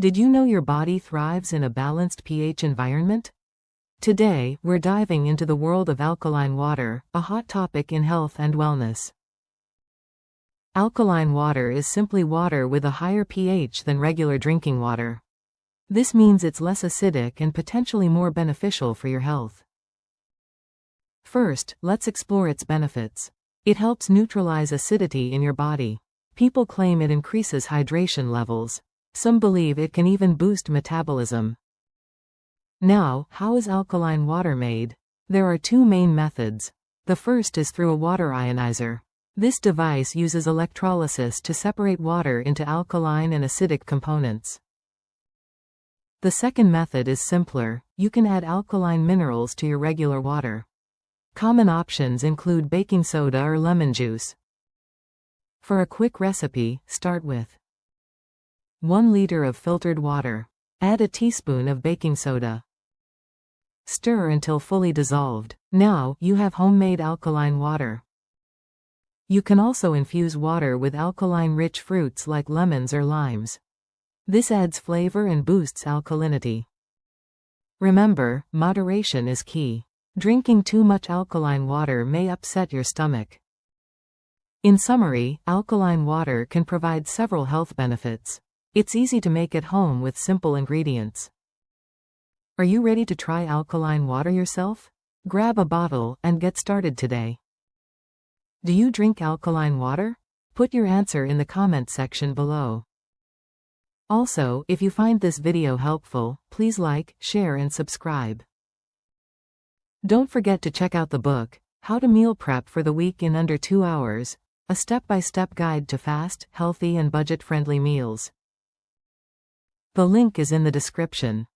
Did you know your body thrives in a balanced pH environment? Today, we're diving into the world of alkaline water, a hot topic in health and wellness. Alkaline water is simply water with a higher pH than regular drinking water. This means it's less acidic and potentially more beneficial for your health. First, let's explore its benefits. It helps neutralize acidity in your body. People claim it increases hydration levels. Some believe it can even boost metabolism. Now, how is alkaline water made? There are two main methods. The first is through a water ionizer. This device uses electrolysis to separate water into alkaline and acidic components. The second method is simpler. You can add alkaline minerals to your regular water. Common options include baking soda or lemon juice. For a quick recipe, start with 1 liter of filtered water. Add a teaspoon of baking soda. Stir until fully dissolved. Now, you have homemade alkaline water. You can also infuse water with alkaline-rich fruits like lemons or limes. This adds flavor and boosts alkalinity. Remember, moderation is key. Drinking too much alkaline water may upset your stomach. In summary, alkaline water can provide several health benefits. It's easy to make at home with simple ingredients. Are you ready to try alkaline water yourself? Grab a bottle and get started today. Do you drink alkaline water? Put your answer in the comment section below. Also, if you find this video helpful, please like, share and subscribe. Don't forget to check out the book, How to Meal Prep for the Week in Under 2 Hours, a step-by-step guide to fast, healthy and budget-friendly meals. The link is in the description.